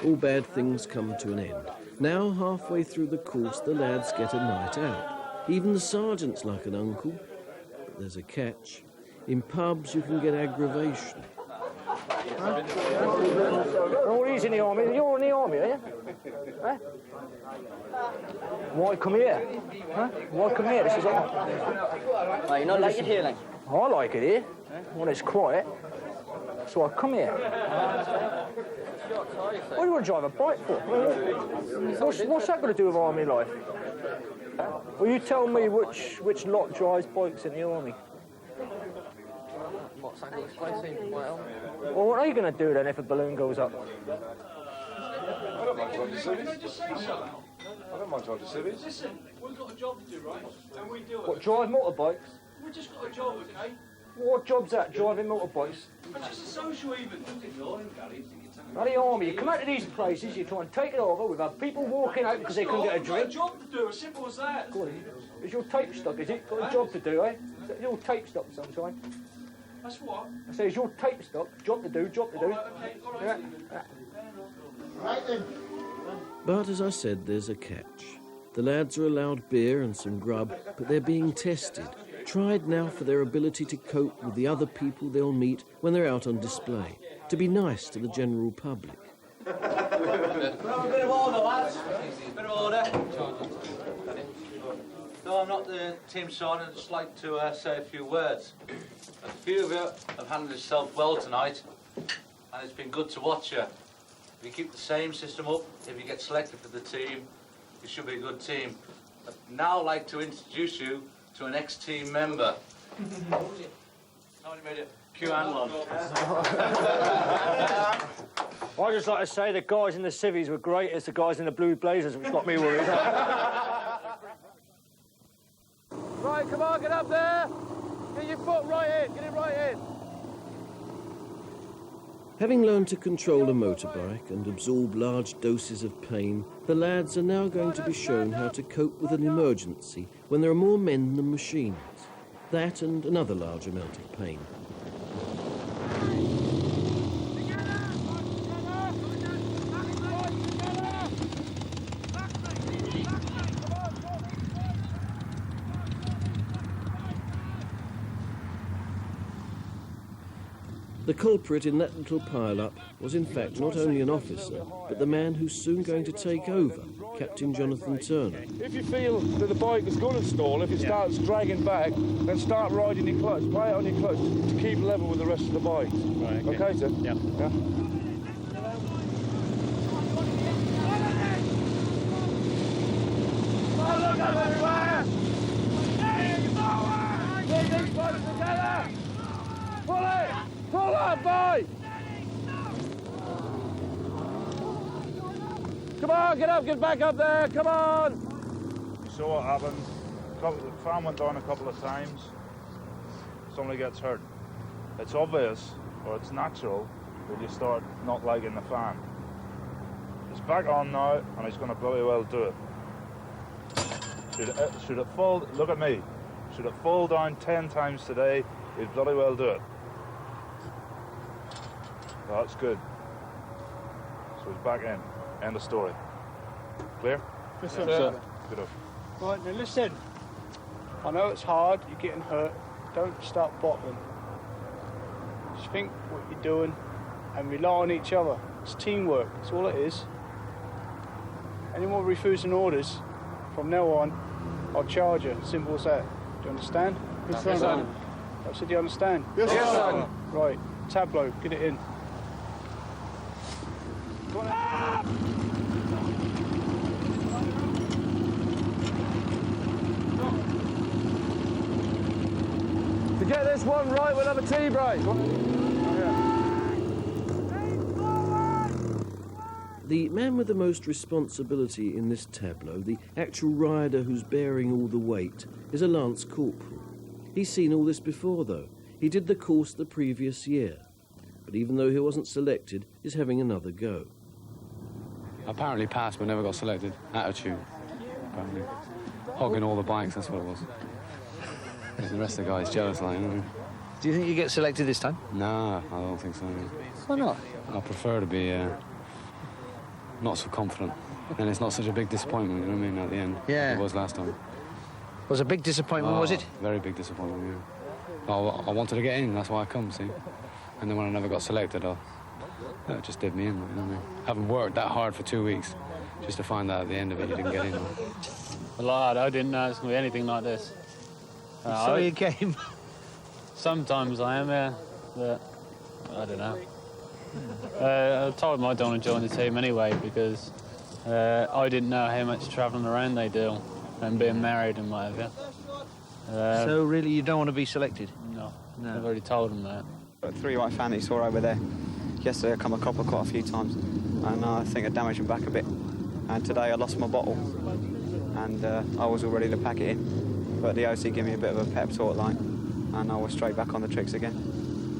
All bad things come to an end. Now, halfway through the course, the lads get a night out. Even the sergeant's like an uncle. But there's a catch. In pubs, you can get aggravation. All these in the army. You're in the army, are you? Huh? Why come here? Huh? Why come here? This is all. Well, you not like it here, like? I like it here. When it's quiet. So I come here. What do you want to drive a bike for? What's that got to do with army life? Well, you tell me which lot drives bikes in the army. Well, what are you going to do then if a balloon goes up? I don't mind driving the civvies. I don't mind driving the civvies. Listen, we've got a job to do, right? And we do it. What, drive motorbikes? We've just got a job, okay? What job's that, driving motorbikes? It's just a social event. Not the army. You come out to these places, you try and take it over. We've had people walking out because they couldn't get a drink. We've got a job to do, as simple as that. Is your tape stuck, is it? Got a job to do, eh? Is your tape stuck sometime? That's what? I say, is your tape stuck? Job to do, job to do. All right, okay, all right. Yeah. Right then. But as I said, there's a catch. The lads are allowed beer and some grub, but they're being tested, tried now for their ability to cope with the other people they'll meet when they're out on display, to be nice to the general public. Well, a bit of order, lads. A bit of order. No, I'm not the team sergeant. I'd just like to say a few words. A few of you have handled yourself well tonight, and it's been good to watch you. If you keep the same system up, if you get selected for the team, you should be a good team. I'd now like to introduce you to an ex-team member. Nobody made it. Q Anlon. I just like to say the guys in the civvies were great as the guys in the blue blazers, which got me worried. Right, come on, get up there. Get your foot right in, get it right in. Having learned to control a motorbike and absorb large doses of pain, the lads are now going to be shown how to cope with an emergency when there are more men than machines. That and another large amount of pain. The culprit in that little pile-up was in fact not only an officer, but the man who's soon going to take over, Captain Jonathan Turner. If you feel that the bike is going to stall, if it starts dragging back, then start riding your clutch, play it on your clutch to keep level with the rest of the bike. Right, okay, sir? Yeah. Look up everywhere! Get these bikes together! Pull it! Pull up, boy! Come on, get back up there, come on! You saw what happened. The fan went down a couple of times. Somebody gets hurt. It's obvious, or it's natural, when you start not liking the fan. It's back on now, and he's going to bloody well do it. Should it fall, look at me, should it fall down 10 times today, he'd bloody well do it. That's good. So he's back in. End of story. Clear? Yes, sir. Good enough. Right, now listen. I know it's hard, you're getting hurt. Don't start bottling. Just think what you're doing and rely on each other. It's teamwork, that's all it is. Any more refusing orders, from now on, I'll charge you. Simple as that. Do you understand? Yes, sir. I said, do you understand? Yes, sir. Right, tableau, get it in. To get this one right, we'll have a tea break. The man with the most responsibility in this tableau, the actual rider who's bearing all the weight, is a lance corporal. He's seen all this before, though. He did the course the previous year. But even though he wasn't selected, he's having another go. Apparently passed, but never got selected. Attitude, apparently. Hogging all the bikes, that's what it was. The rest of the guys jealous, like, you know. Do you think you get selected this time? Nah, I don't think so. Why not? I prefer to be not so confident. And it's not such a big disappointment, you know what I mean, at the end. Yeah. It was last time. Was a big disappointment, was it? Very big disappointment, yeah. I wanted to get in, that's why I come, see. And then when I never got selected, it just did me in, you know what I mean. Having worked that hard for 2 weeks, just to find out at the end of it you didn't get in. Well, I didn't know it was going to be anything like this. So you came? Sometimes I am, yeah, but I don't know. I told them I don't want to join the team anyway because I didn't know how much travelling around they do and being married and whatever. So really you don't want to be selected? No, I've already told them that. Got 3 white fannies saw over there. Yesterday I come a copper quite a few times and I think I damaged them back a bit. And today I lost my bottle and I was all ready to pack it in. But the OC gave me a bit of a pep talk like and I was straight back on the tricks again.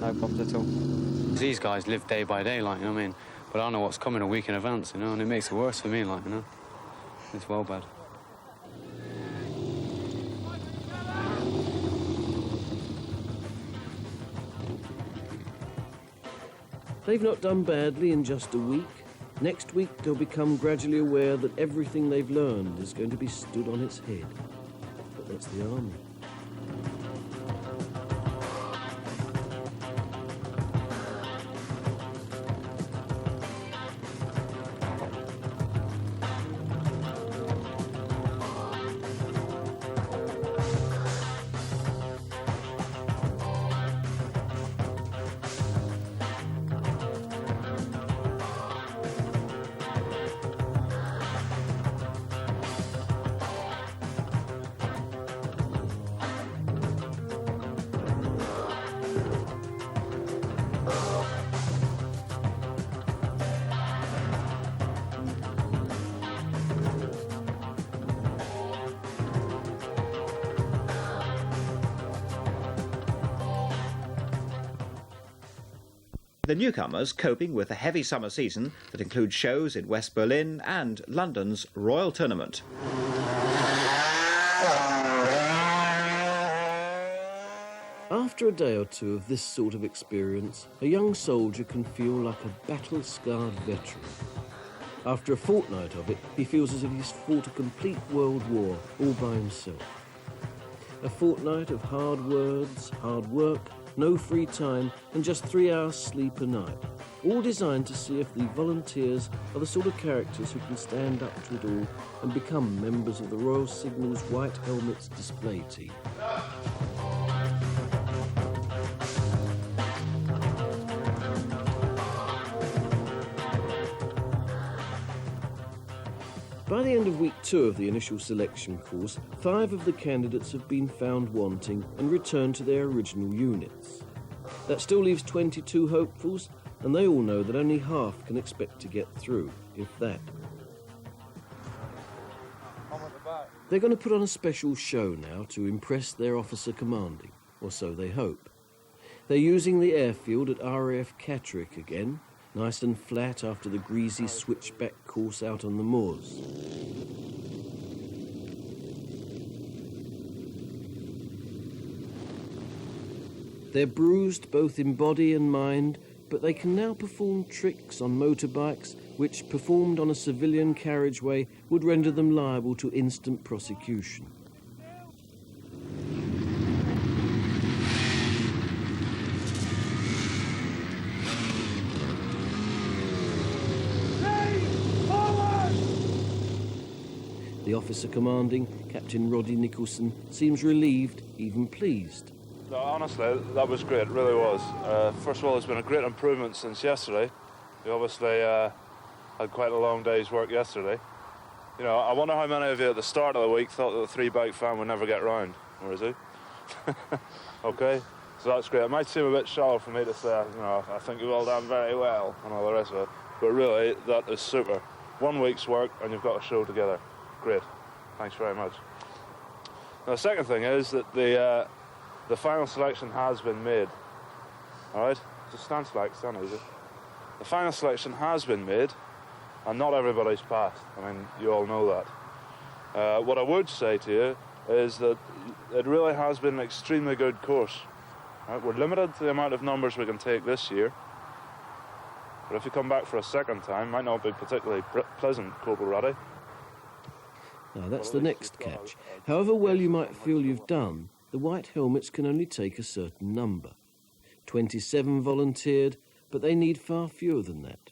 No problems at all. These guys live day by day, like, you know what I mean? But I know what's coming a week in advance, you know, and it makes it worse for me, like, you know? It's well bad. They've not done badly in just a week. Next week, they'll become gradually aware that everything they've learned is going to be stood on its head. But that's the army. The newcomers coping with a heavy summer season that includes shows in West Berlin and London's Royal Tournament. After a day or two of this sort of experience, a young soldier can feel like a battle-scarred veteran. After a fortnight of it, he feels as if he's fought a complete world war all by himself. A fortnight of hard words, hard work, no free time, and just 3 hours sleep a night. All designed to see if the volunteers are the sort of characters who can stand up to it all and become members of the Royal Signal's White Helmets display team. By the end of week 2 of the initial selection course, 5 of the candidates have been found wanting and returned to their original units. That still leaves 22 hopefuls, and they all know that only half can expect to get through, if that. They're going to put on a special show now to impress their officer commanding, or so they hope. They're using the airfield at RAF Catterick again, nice and flat after the greasy switchback course out on the moors. They're bruised both in body and mind, but they can now perform tricks on motorbikes which, performed on a civilian carriageway, would render them liable to instant prosecution. The officer commanding, Captain Roddy Nicholson, seems relieved, even pleased. No, honestly, that was great, it really was. First of all, it's been a great improvement since yesterday. We obviously had quite a long day's work yesterday. You know, I wonder how many of you at the start of the week thought that the 3-bike fan would never get round. Where is he? Okay, so that's great. It might seem a bit shallow for me to say, you know, I think you've all done very well and all the rest of it, but really, that is super. 1 week's work and you've got a show together. Great. Thanks very much. Now, the second thing is that the final selection has been made. All right? Just stand slack, stand easy. The final selection has been made, and not everybody's passed. I mean, you all know that. What I would say to you is that it really has been an extremely good course. Right? We're limited to the amount of numbers we can take this year. But if you come back for a second time, might not be particularly pleasant, Corporal Ruddy. Now, that's the next catch. However well you might feel you've done, the white helmets can only take a certain number. 27 volunteered, but they need far fewer than that.